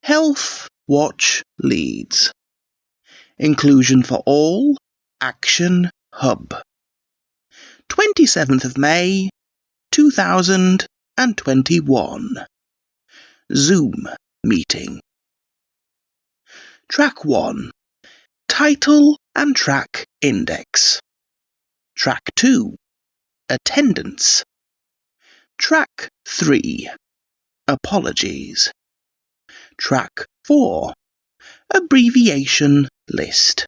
Health Watch Leads. Inclusion for All, Action Hub. 27th of May, 2021. Zoom meeting. Track 1. Title and Track Index. Track 2. Attendance. Track 3. Apologies. Track 4. Abbreviation list.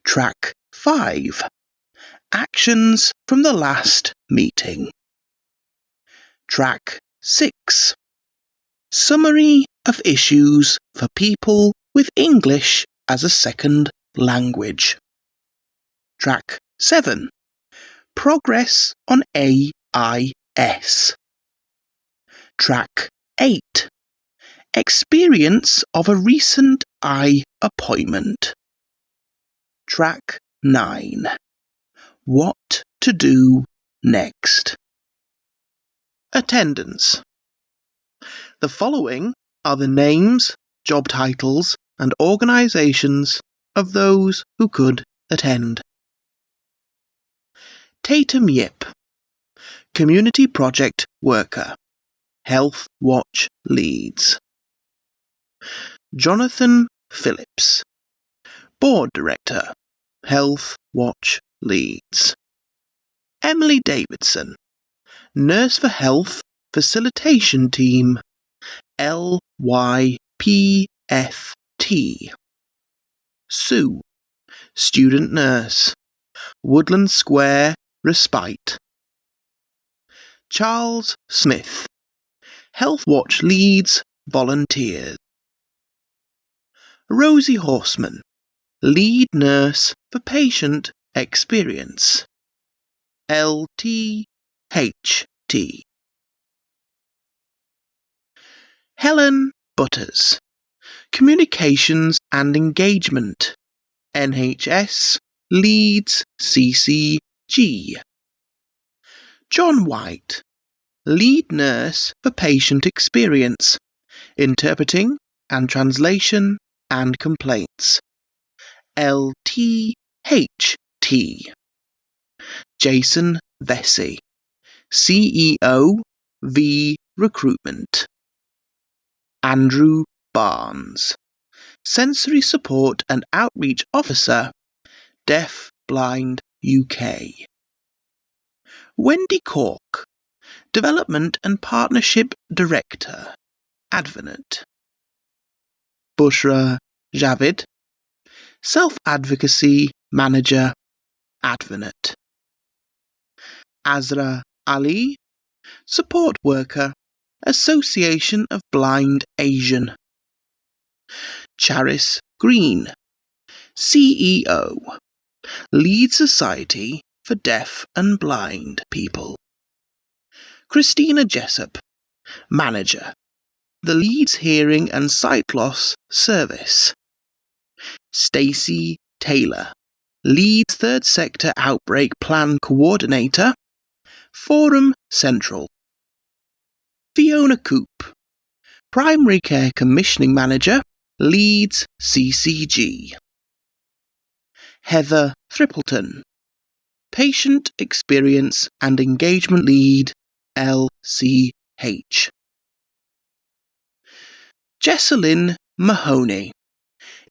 Track 5. Actions from the last meeting. Track 6. Summary of issues for people with English as a second language. Track 7. Progress on AIS. Track 8. Experience of a recent eye appointment. Track 9. What to do next. Attendance. The following are the names, job titles, and organisations of those who could attend. Tatum Yip, Community Project Worker, Health Watch Leads. Jonathan Phillips, Board Director, Health Watch Leads. Emily Davidson, Nurse for Health Facilitation Team, LYPFT. Sue, Student Nurse, Woodland Square Respite. Charles Smith, Health Watch Leads Volunteers. Rosie Horseman, Lead Nurse for Patient Experience, LTHT. Helen Butters, Communications and Engagement, NHS Leads CCG. John White, Lead Nurse for Patient Experience, Interpreting and Translation and Complaints, LTHT. Jason Vesey, CEO V Recruitment. Andrew Barnes, Sensory Support and Outreach Officer, Deaf Blind UK. Wendy Cork, Development and Partnership Director, Advonate. Bushra Javid, Self-Advocacy Manager, Advonate. Azra Ali, Support Worker, Association of Blind Asian. Charis Green, CEO, Lead Society for Deaf and Blind People. Christina Jessup, Manager, the Leeds Hearing and Sight Loss Service. Stacey Taylor, Leeds Third Sector Outbreak Plan Coordinator, Forum Central. Fiona Coop, Primary Care Commissioning Manager, Leeds CCG. Heather Thrippleton, Patient Experience and Engagement Lead, LCH. Jessalyn Mahoney,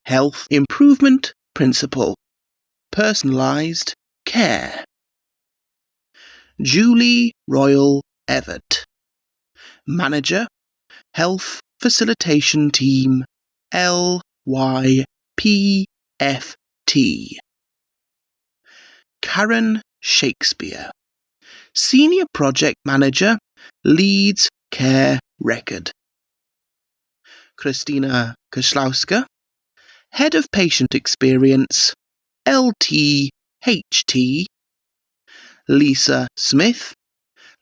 Health Improvement Principal, Personalised Care. Julie Royal Everett, Manager, Health Facilitation Team, LYPFT. Karen Shakespeare, Senior Project Manager, Leeds Care Record. Christina Koslowska, Head of Patient Experience, LTHT. Lisa Smith,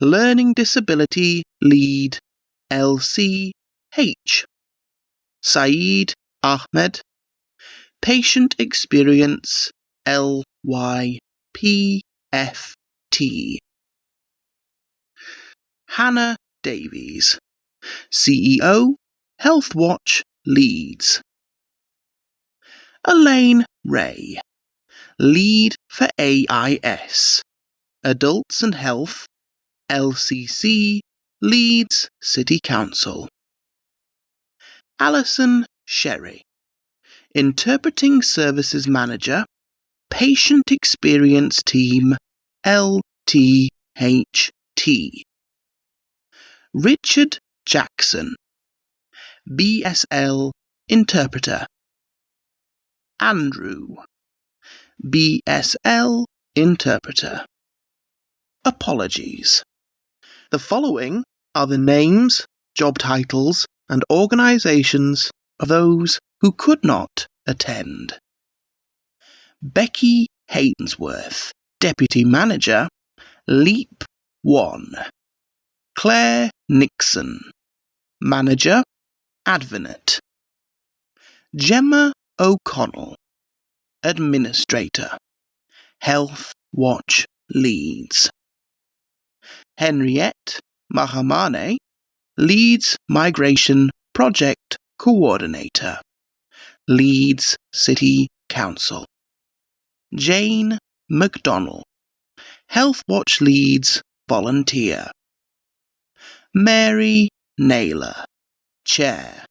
Learning Disability Lead, LCH. Saeed Ahmed, Patient Experience, LYPFT. Hannah Davies, CEO, Health Watch Leeds. Elaine Ray, Lead for AIS, Adults and Health, LCC, Leeds City Council. Alison Sherry, Interpreting Services Manager, Patient Experience Team, LTHT. Richard Jackson, BSL Interpreter. Andrew, BSL Interpreter. Apologies. The following are the names, job titles, and organisations of those who could not attend. Becky Haynesworth, Deputy Manager, Leap 1. Claire Nixon, Manager, Advinet. Gemma O'Connell, Administrator, Health Watch Leeds. Henriette Mahamane, Leeds Migration Project Coordinator, Leeds City Council. Jane McDonnell, Health Watch Leeds Volunteer. Mary Naylor, Chair,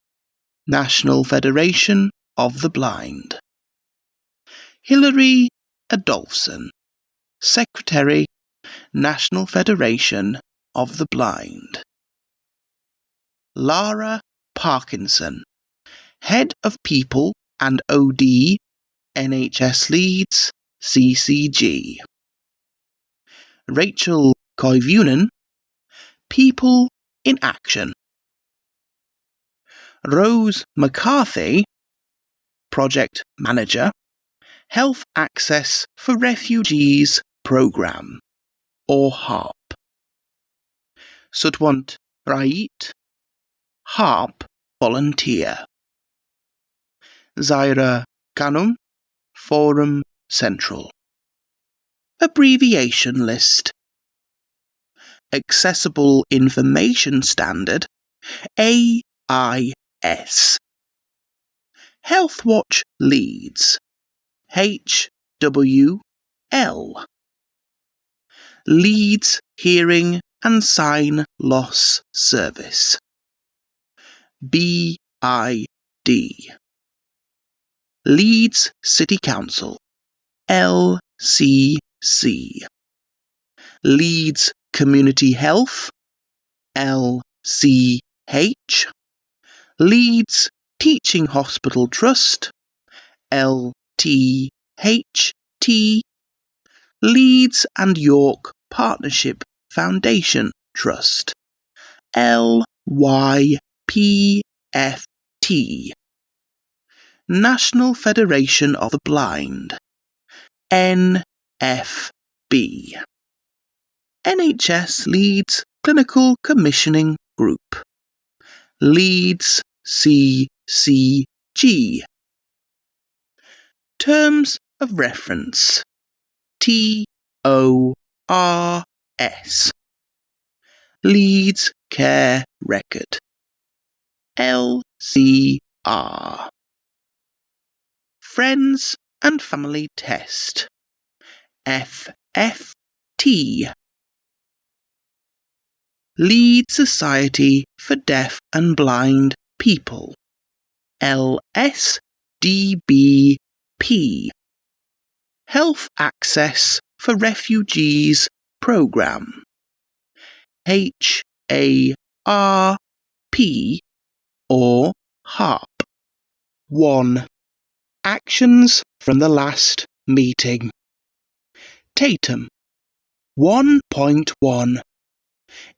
National Federation of the Blind. Hilary Adolphson, Secretary, National Federation of the Blind. Lara Parkinson, Head of People and OD, NHS Leeds, CCG. Rachel Koivunen, People in Action. Rose McCarthy, Project Manager, Health Access for Refugees Programme, or HARP. Sutwant Rait, HARP Volunteer. Zaira Khanum, Forum Central. Abbreviation list. Accessible Information Standard, AIS. Health Watch Leeds, HWL. Leeds Hearing and Sign Loss Service, BID. Leeds City Council, LCC. Leeds Community Health, LCH. Leeds Teaching Hospital Trust, LTHT. Leeds and York Partnership Foundation Trust, LYPFT. National Federation of the Blind, NFB. NHS Leeds Clinical Commissioning Group, Leeds CCG. Terms of Reference, TORS. Leeds Care Record, LCR. Friends and Family Test, FFT. Leeds Society for Deaf and Blind People, LSDBP. Health Access for Refugees Programme, HARP or HARP. 1. Actions from the last meeting. Tatum 1.1.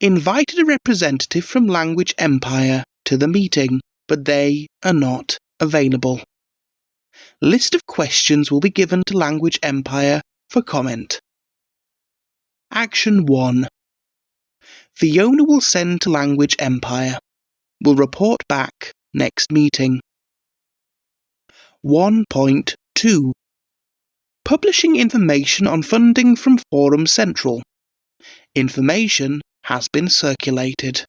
Invited a representative from Language Empire to the meeting, but they are not available. List of questions will be given to Language Empire for comment. Action 1. Fiona will send to Language Empire. Will report back next meeting. 1.2. Publishing information on funding from Forum Central. Information has been circulated.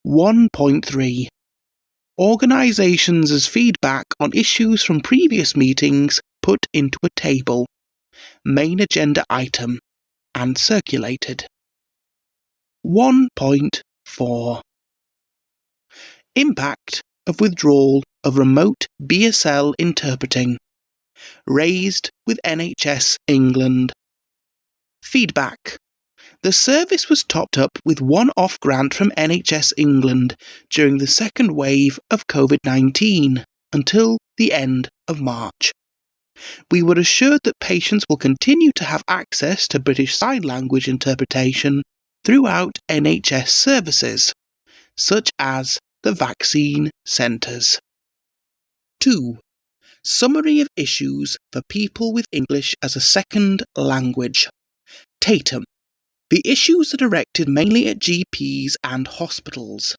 1.3. Organisations' feedback on issues from previous meetings put into a table, main agenda item, and circulated. 1.4 Impact of withdrawal of remote BSL interpreting, raised with NHS England. Feedback. The service was topped up with one-off grant from NHS England during the second wave of COVID-19 until the end of March. We were assured that patients will continue to have access to British Sign Language interpretation throughout NHS services, such as the vaccine centres. 2. Summary of issues for people with English as a second language. Tatum. The issues are directed mainly at GPs and hospitals.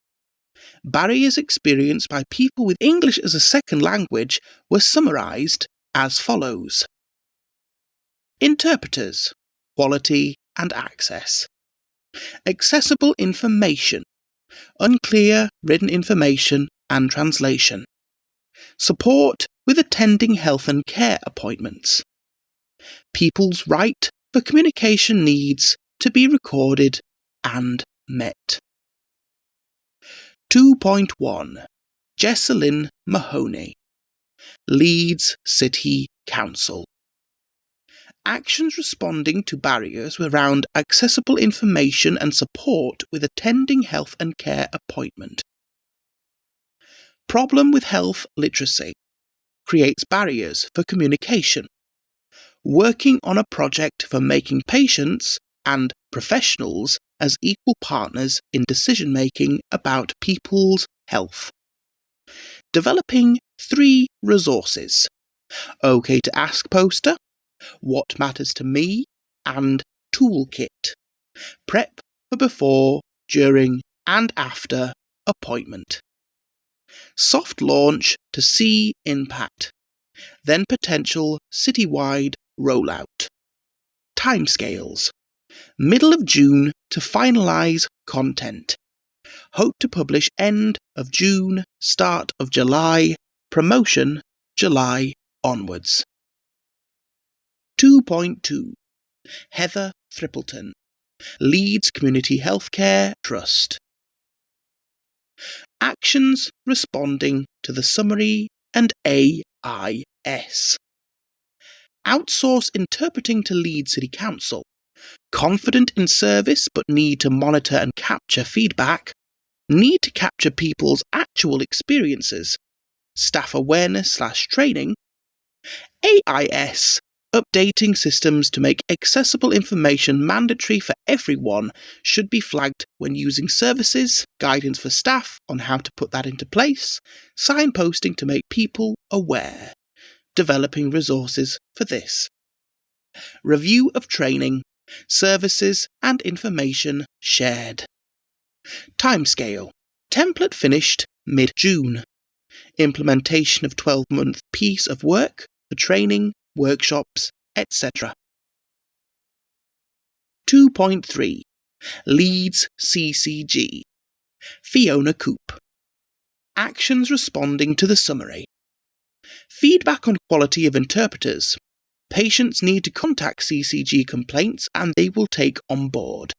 Barriers experienced by people with English as a second language were summarised as follows. Interpreters, quality and access. Accessible information, unclear written information and translation. Support with attending health and care appointments. People's right for communication needs to be recorded and met. 2.1 Jessalyn Mahoney, Leeds City Council. Actions responding to barriers around accessible information and support with attending health and care appointment. Problem with health literacy. Creates barriers for communication. Working on a project for making patients and professionals as equal partners in decision-making about people's health. Developing 3 resources. OK to Ask poster, What Matters to Me, and Toolkit. Prep for before, during, and after appointment. Soft launch to see impact, then potential citywide rollout. Timescales. Middle of June to finalise content. Hope to publish end of June, start of July, promotion July onwards. 2.2 Heather Thrippleton, Leeds Community Healthcare Trust. Actions responding to the summary and AIS. Outsource interpreting to Leeds City Council. Confident in service but need to monitor and capture feedback. Need to capture people's actual experiences. Staff awareness/training. AIS. Updating systems to make accessible information mandatory for everyone should be flagged when using services, guidance for staff on how to put that into place, signposting to make people aware. Developing resources for this. Review of training, services and information shared. Timescale. Template finished mid-June. Implementation of 12-month piece of work for training, workshops, etc. 2.3 Leeds CCG. Fiona Coop. Actions responding to the summary. Feedback on quality of interpreters. Patients need to contact CCG complaints and they will take on board.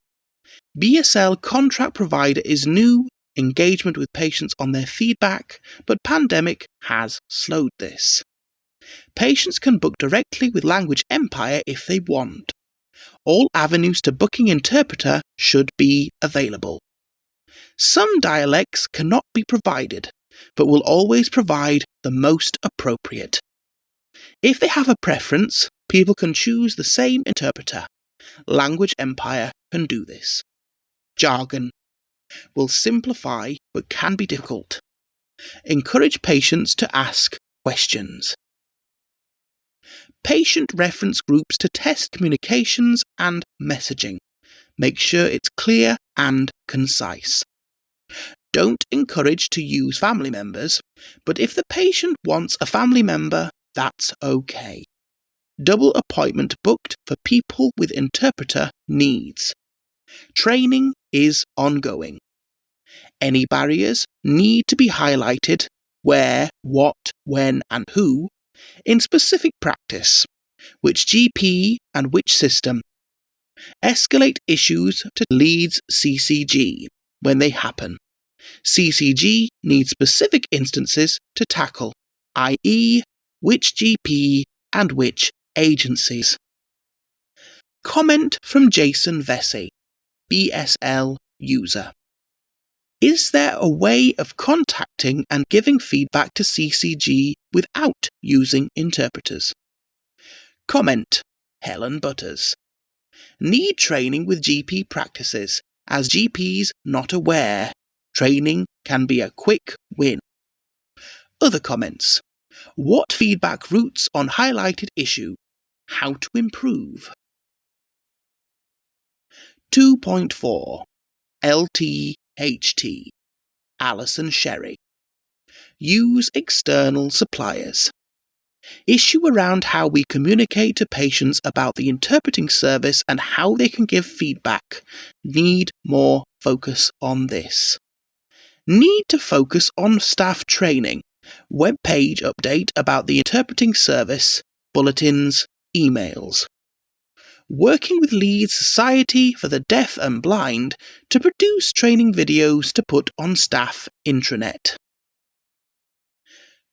BSL contract provider is new, engagement with patients on their feedback, but pandemic has slowed this. Patients can book directly with Language Empire if they want. All avenues to booking interpreter should be available. Some dialects cannot be provided, but will always provide the most appropriate. If they have a preference, people can choose the same interpreter. Language Empire can do this. Jargon will simplify but can be difficult. Encourage patients to ask questions. Patient reference groups to test communications and messaging. Make sure it's clear and concise. Don't encourage to use family members, but if the patient wants a family member, that's okay. Double appointment booked for people with interpreter needs. Training is ongoing. Any barriers need to be highlighted where, what, when and who in specific practice, which GP and which system. Escalate issues to Leeds CCG when they happen. CCG needs specific instances to tackle, i.e. which GP and which agencies. Comment from Jason Vesey, BSL user. Is there a way of contacting and giving feedback to CCG without using interpreters? Comment, Helen Butters. Need training with GP practices, as GPs not aware. Training can be a quick win. Other comments. What feedback routes on highlighted issue? How to improve? 2.4 LTHT Alison Sherry. Use external suppliers. Issue around how we communicate to patients about the interpreting service and how they can give feedback. Need more focus on this. Need to focus on staff training. Web page update about the interpreting service, bulletins, emails. Working with Leeds Society for the Deaf and Blind to produce training videos to put on staff intranet.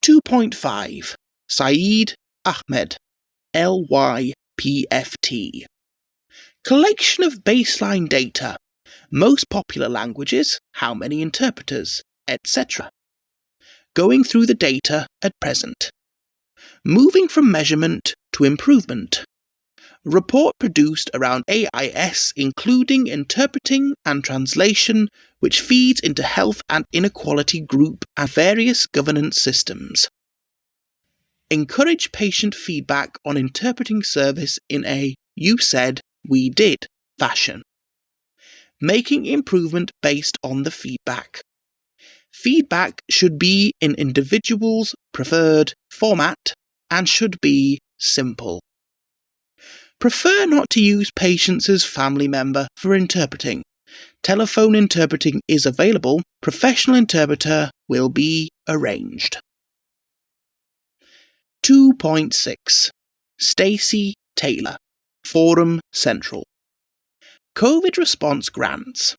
2.5 Saeed Ahmed, LYPFT. Collection of baseline data. Most popular languages, how many interpreters, etc. Going through the data at present. Moving from measurement to improvement. Report produced around AIS including interpreting and translation, which feeds into health and inequality group and various governance systems. Encourage patient feedback on interpreting service in a "you said, we did" fashion. Making improvement based on the feedback. Feedback should be in individuals' preferred format and should be simple. Prefer not to use patients as family member for interpreting. Telephone interpreting is available. Professional interpreter will be arranged. 2.6 Stacey Taylor, Forum Central. COVID response grants.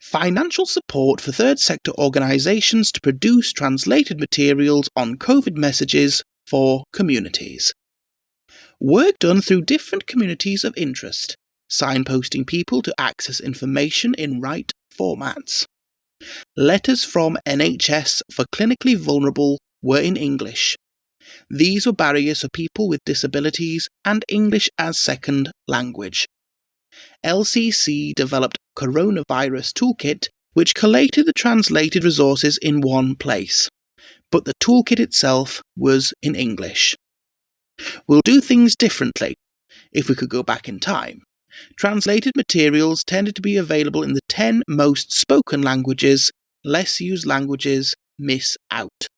Financial support for third sector organisations to produce translated materials on COVID messages for communities. Work done through different communities of interest, signposting people to access information in right formats. Letters from NHS for clinically vulnerable were in English. These were barriers for people with disabilities and English as second language. LCC developed Coronavirus Toolkit, which collated the translated resources in one place, but the toolkit itself was in English. We'll do things differently. If we could go back in time, translated materials tended to be available in the 10 most spoken languages. Less used languages miss out.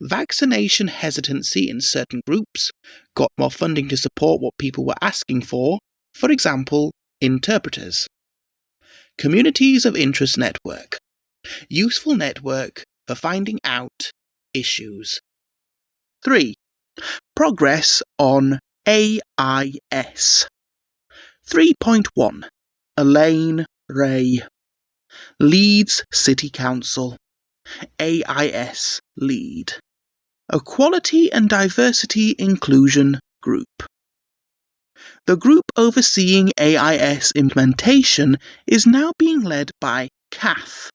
Vaccination hesitancy in certain groups got more funding to support what people were asking for example, interpreters. Communities of Interest Network. Useful network for finding out issues. 3. Progress on AIS. 3.1 Elaine Ray. Leeds City Council. AIS Lead. Equality and Diversity Inclusion Group. The group overseeing AIS implementation is now being led by Kath,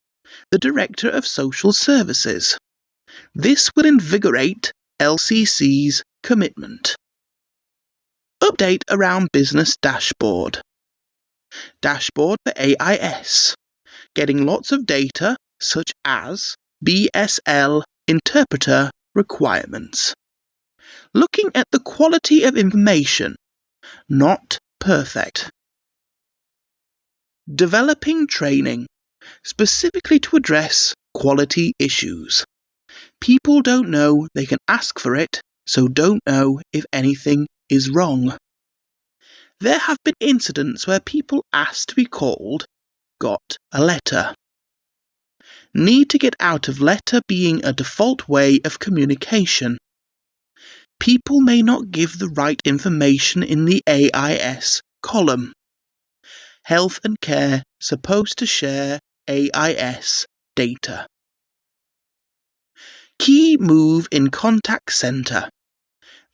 the Director of Social Services. This will invigorate LCC's commitment. Update around Business Dashboard. Dashboard for AIS. Getting lots of data such as BSL interpreter requirements. Looking at the quality of information. Not perfect. Developing training, specifically to address quality issues. People don't know they can ask for it, so don't know if anything is wrong. There have been incidents where people asked to be called, got a letter. need to get out of letter being a default way of communication. People may not give the right information in the AIS column. Health and care supposed to share AIS data. Key move in contact center.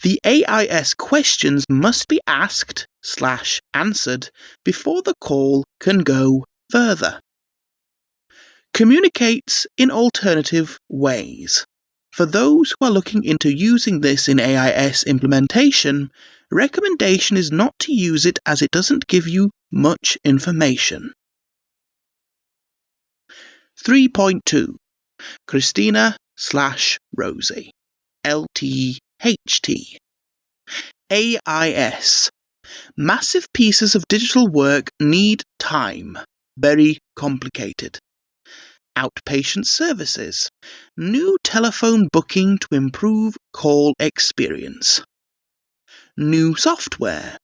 The AIS questions must be asked/answered before the call can go further. Communicates in alternative ways. For those who are looking into using this in AIS implementation, recommendation is not to use it as it doesn't give you much information. 3.2 Christina/Rosie LTHT AIS. Massive pieces of digital work need time. Very complicated. Outpatient services. New telephone booking to improve call experience. New software.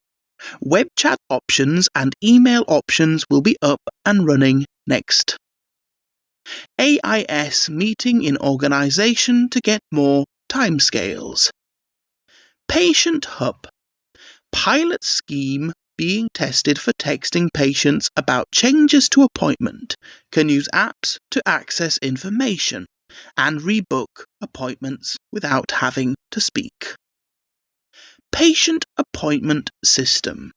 Web chat options and email options will be up and running next. AIS meeting in organization to get more timescales. Patient Hub. Pilot scheme being tested for texting patients about changes to appointment, can use apps to access information and rebook appointments without having to speak. Patient appointment system.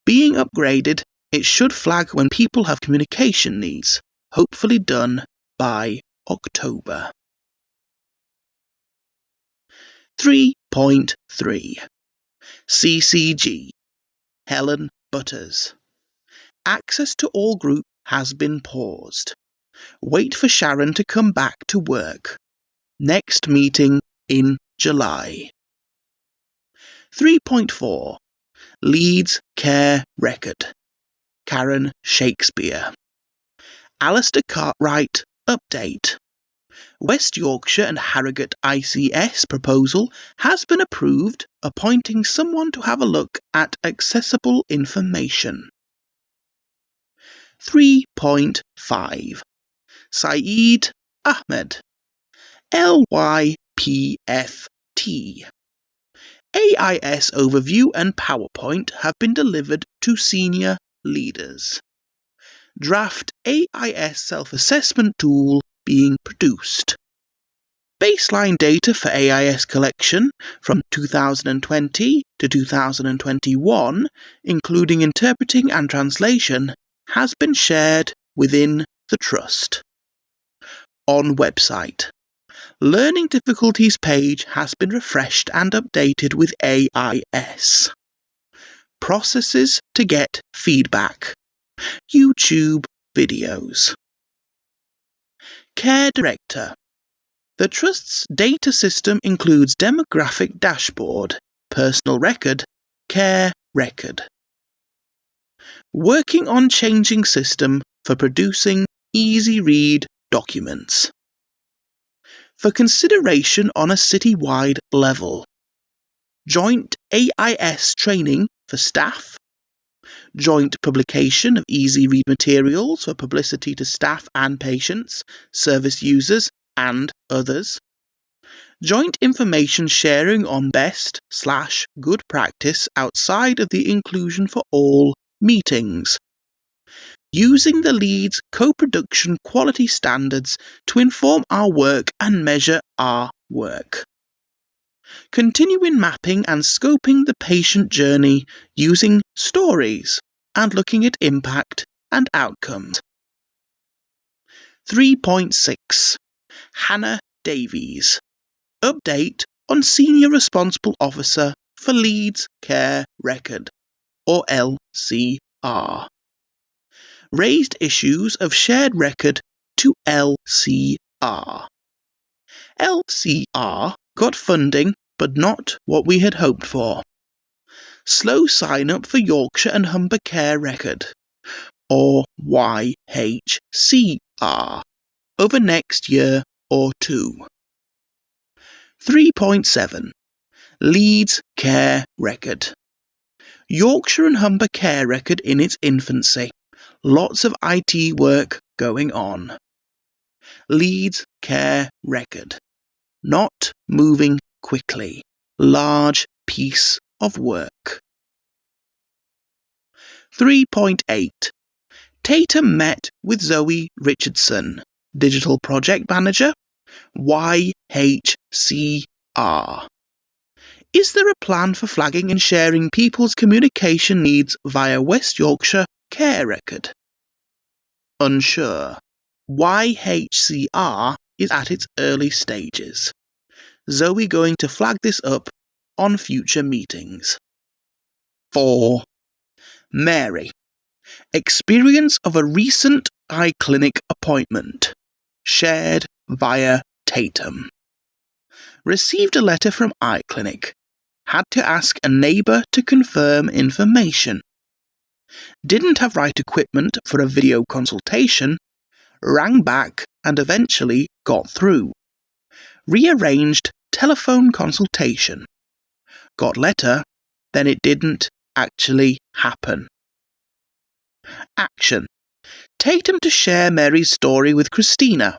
Being upgraded, it should flag when people have communication needs, hopefully done by October. 3.3 CCG Helen Butters. Access to all group has been paused. Wait for Sharon to come back to work. Next meeting in July. 3.4 Leeds Care Record. Karen Shakespeare. Alistair Cartwright update. West Yorkshire and Harrogate ICS proposal has been approved, appointing someone to have a look at accessible information. 3.5 Saeed Ahmed LYPFT. AIS overview and PowerPoint have been delivered to senior leaders. Draft AIS self-assessment tool being produced. Baseline data for AIS collection from 2020 to 2021, including interpreting and translation, has been shared within the Trust. On website. Learning difficulties page has been refreshed and updated with AIS. Processes to get feedback. YouTube videos. Care Director. The Trust's data system includes demographic dashboard, personal record, care record. Working on changing system for producing easy-read documents. For consideration on a city-wide level. Joint AIS training for staff. Joint publication of easy-read materials for publicity to staff and patients, service users, and others. Joint information sharing on best/good practice outside of the inclusion for all meetings. Using the Leeds co-production quality standards to inform our work and measure our work. Continuing mapping and scoping the patient journey using stories and looking at impact and outcomes. 3.6 Hannah Davies. Update on Senior Responsible Officer for Leeds Care Record, or LCR. Raised issues of shared record to LCR. LCR got funding, but not what we had hoped for. Slow sign-up for Yorkshire and Humber Care Record, or YHCR, over next year or two. 3.7 Leeds Care Record. Yorkshire and Humber Care Record in its infancy. Lots of IT work going on. Leads care record. Not moving quickly. Large piece of work. 3.8. Tatum met with Zoe Richardson, Digital Project Manager, YHCR. Is there a plan for flagging and sharing people's communication needs via West Yorkshire Care Record? Unsure. YHCR is at its early stages. Zoe going to flag this up on future meetings. 4. Mary. Experience of a recent eye clinic appointment. Shared via Tatum. Received a letter from eye clinic. Had to ask a neighbour to confirm information. Didn't have right equipment for a video consultation. Rang back and eventually got through. Rearranged telephone consultation. Got letter, then it didn't actually happen. Action. Tatum to share Mary's story with Christina.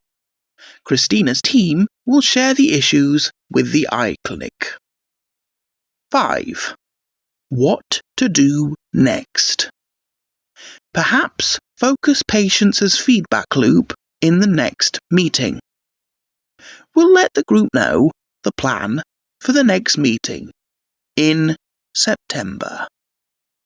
Christina's team will share the issues with the eye clinic. 5. What to do next. Perhaps focus patients' feedback loop in the next meeting. We'll let the group know the plan for the next meeting in September.